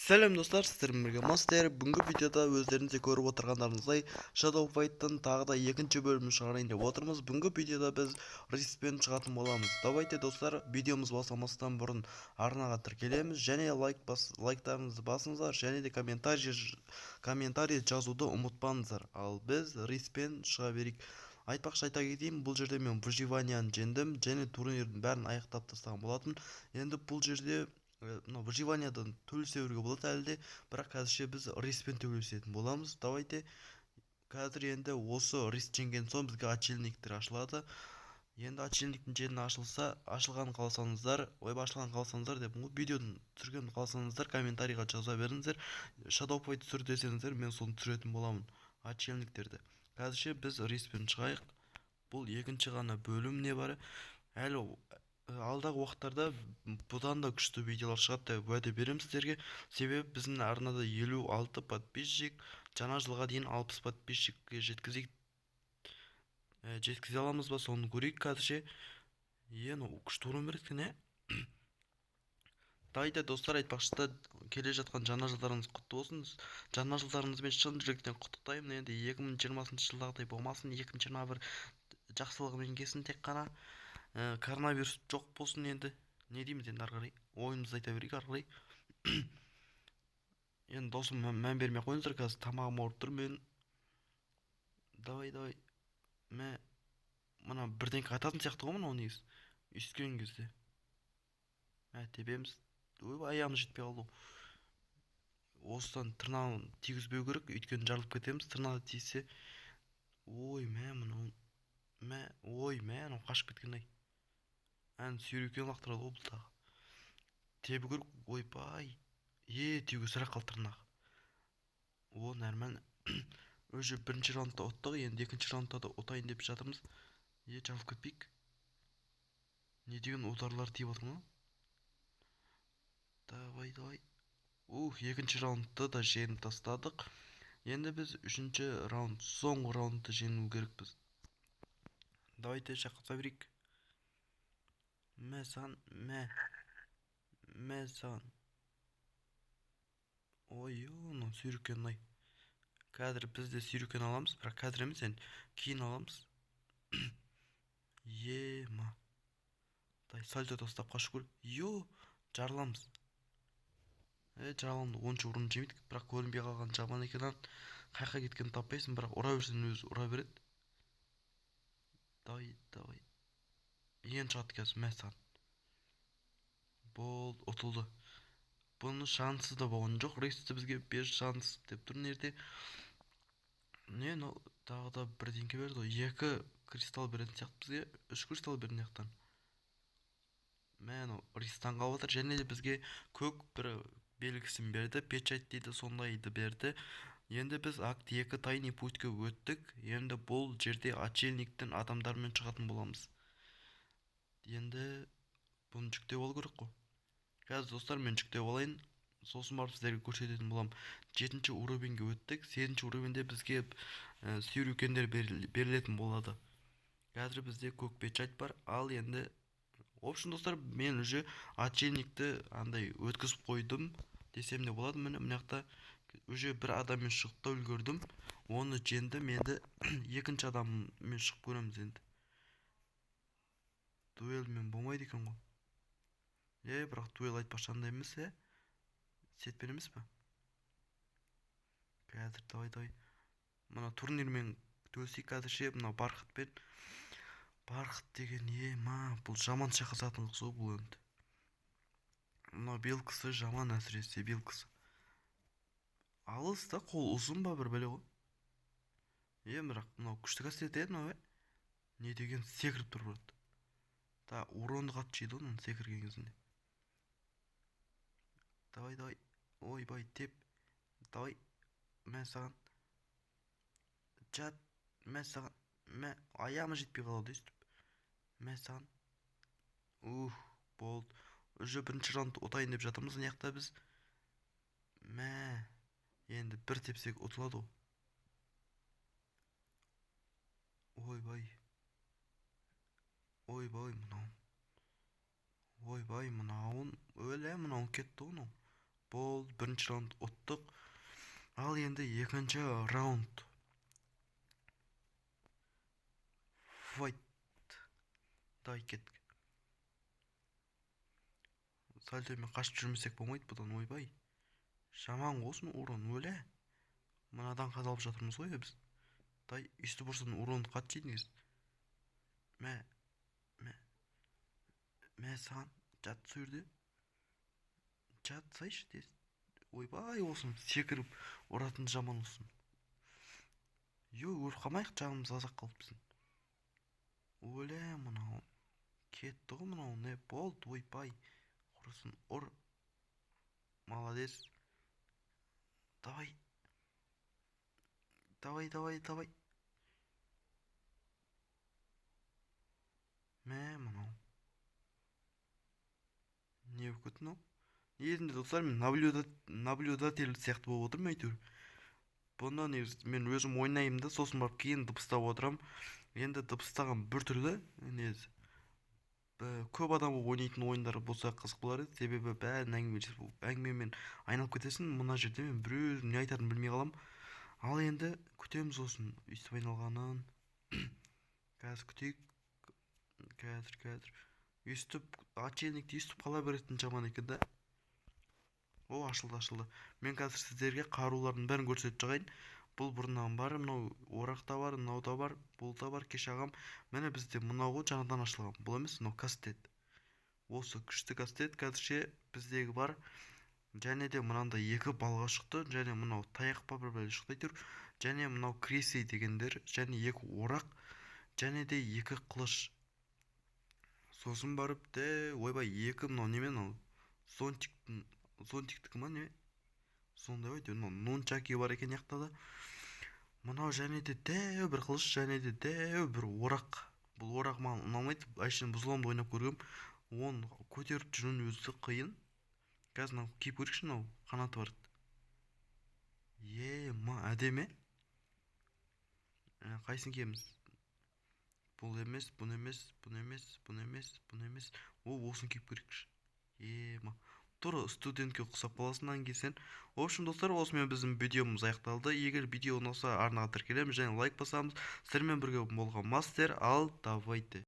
Сәлем достар, сіздермен бірге Мастер. Бүгінгі видеода өздеріңізде көріп отырғандарыңыздай Shadow Fight'тың тағы да екінші бөлімін шығарайын деп отырмыз. Бүгінгі видеода біз Rispен шығатын боламыз. Давайте достар, видеомыз бастамастан бұрын арнаға тіркелеміз және лайктарыңызды басыңыздар және де комментарий жазуды ұмытпаңыздар. Ал біз Rispен шыға берейік. Айтпақшы айта кетейін, бұл жерде мен выживанияны жеңдім және турнирдің бәрін аяқтап тастаған болатын. Енді бұл жерде выживаниядан төлесе болады әлі де, бірақ қазірше біз Rispен төлесетін боламыз. Давайте қазір енді осы Рисп жеңген соң бізге отшельниктер ашылады. Енді отшельниктің жері ашылғанын қаласаңыздар деп видеоны түсіргенін қаласаңыздар комментарийға жаза беріңіздер. Shadow Fight түсір десеңіздер, мен соны түсіретін боламын, отшельниктерді. Қазірше біз Rispен шығайық. Бұл екінші ғана бөлім не бары. Әлі алдағы уақыттарда бұдан да күшті видеолар шығады деп уәде беремін сіздерге. Себебі біздің арнада 56 подписчик, жаңа жылға дейін 60 подписчикке жеткізе аламыз ба, соны көрейік қазірше. Күшті орын береді не? Дайда достар, айтпақшы, келе жатқан жаңа жылдарыңыз құтты болсын. Жаңа жылдарыңызбен шын жүректен құттықтаймын. Енді 2020 жылдағыдай болмасын, 2021 жақсылығымен келсін тек қана. Коронавирус жоқ болсын. Енді не дейміз, енді ары қарай ойымызды айта берейік ары қарай. Енді досым мән бермей қойыңыздар, қазір тамағым ауырып тұр мен. Давай мына бірдеңке айтатын сияқты ғой, мына негізі үйіскен кезде тебеміз. Аяғымыз жетпей қалды. Осыдан тырнағын тигізбеу керек, өйткені жарылып кетеміз. Тырнағы тисе, мынау қашып кеткен. Сүйрекен лақтырады ғой бұл тағы. Тебі көріп, ойбай. Түйге сұрақ қалтырнақ. Нормально. Уже бірінші раундта ұттық, енді екінші раундта да ұтайын деп жатырмыз. Жарылып кетпейік. Не деген ударлар тиіп отыр ма? Давай. Екінші раундты да жеңіп тастадық. Енді біз үшінші раунд, соңғы раундты жеңу керекпіз. Давайте шақырта берейік. Мә саған. Сүйрекен Қазір біз де сүйрекен аламыз, бірақ қазір емес, енді кейін аламыз. Сальто тастап қашу керек. Жарыламыз. Жарыламды 10-шы ұрын жемейдік, бірақ көрінбей қалған жаман екен. Қайқа кеткенін таппайсың, бірақ ұра берсін өзі ұра береді. Давай. Ең шығады қазір, мә саған. Болды, ұтылды. Бұны шансы да болған жоқ. Рейсті бізге 5 шанс деп тұр нерде. Тағы да бірдеңке берді. 2 кристалл беретін сияқты бізге. 3 кристалл беретін яқтан. Ристан қалып отыр. Және де бізге көк бір белгісін берді. Печать дейді, сондайды берді. Енді біз акт 2 тайный путьке өттік. Енді бұл жерде отшельниктің адамдармен шығатын боламыз. Енді бұны жүктеп алу керек қой. Қазір достар, мен жүктеп алайын, сосын барып сіздерге көрсететін болам. 7-ші уровенге өттік. 8-ші уровенде бізге сүйрекендер берілетін болады. Қазір бізде көк печать бар. Ал енді общем достар, мен уже отшельникті өткізіп қойдым десем де болады. Міне жақта уже бір адаммен шығып та үлгердім. Оны жеңдім. Енді екінші адаммен шығып көреміз енді. Дуэльмен болмайды екен ғой. Бірақ дуэл айтпақшы андай емес, сетпен емес па? Қазір давай. Мына турнирмен төлсейік қазірше, мына барқытпен. Барқыт деген бұл жаман шақырсатын қыз бұл енді. Мына белкісі жаман, әсіресе белкісі. Алыс та, қол ұзын ба бір бәле ғой. Бірақ мынау күшті қасиет еді мынау, не деген секіріп тұр бұрады. Уронды қатты жейді оның секірген кезінде. Давай. Ойбай, теп. Давай. Мә саған. Жат. Мә саған. Аяғыма жетпей қалады өстіп. Мә саған. Болды. Уже бірінші раунд ұтайын деп жатырмыз. Яқта біз. Енді бір тепсек ұтылады ғой. Ойбай, мынауын. Мынауын кетті оны. Болды, бірінші раунд ұттық. Ал енді екінші раунд. Файт. Давай кеттік. Сальтомен қашып жүрмесек болмайды бұдан, ойбай. Жаман болсын урон, өле. Мынадан қазалып жатырмыз ғой біз. Дай, үсті бұрсын уронды қат жейдіңіз. Мә саған жат сөйірде. Жат сайшы тез. Ойбай болсын, секіріп ұратын жаман болсын. Өліп қалмайық, жағымыз азақ қалып біздің. Өле мынау. Кетті ғой мынау, не болды, ойбай. Құрысын, ұр. Молодец. Давай. Мә мынау. Не болып кетті мынау? Негізінде достар, мен наблюдатель сияқты болып отырмын әйтеуір. Бұны негізі мен өзім ойнаймын да, сосын барып кейін дыбыстап отырам. Енді дыбыстаған бір түрлі, негізі көп адам ойнайтын ойындар болса қызық болар еді, себебі бәрін әңгімемен айналып кетесің. Мына жерде мен біреу не айтатынын білмей қалам. Ал енді күтеміз осыны, өйстіп айналғанын. Қазір күтейік. Қазір өйстіп отшельникті өйстіп қала беретін жаман екен да. О, ашылды. Мен қазір сіздерге қарулардың бәрін көрсетіп жағайын. Бұл бұрыннан бар, мынау орақта бар, мынау да бар, бұл да бар. Кеш ағам, міне бізде мынау ғой жаңадан ашылған. Бұл емес, мынау кастет. Осы күшті кастет қазірше біздегі бар. Және де мынандай екі балға шықты, және мынау таяқ па бір бәле шықты әйтеуір. Және мынау кресей дегендер, және екі орақ, және де екі қылыш. Сосын барып те, ойбай, екі мынау немен ал? Зонтиктікі ма не? Сондай өйте, нончаки бар екен яқтада. Мынау және де дәу бір қылыш, және де дәу бір орақ. Бұл орақ маған ұнамайды, әшейін бұзыламды ойнап көргем. Оны көтеріп жүруін өзі қиын. Қазір мынау киіп көрейікші, мынау қанаты бар. Әдеме? Қайсын киеміз? Бұл емес. Осын киіп көрейікші. Тура студентке ұқсап қаласынан келсен. В общем, достар, осымен біздің видеомыз аяқталды. Егер видео ұнаса арнаға тіркелеміз және лайк басамыз. Сіздермен бірге болған мастер, ал давайте.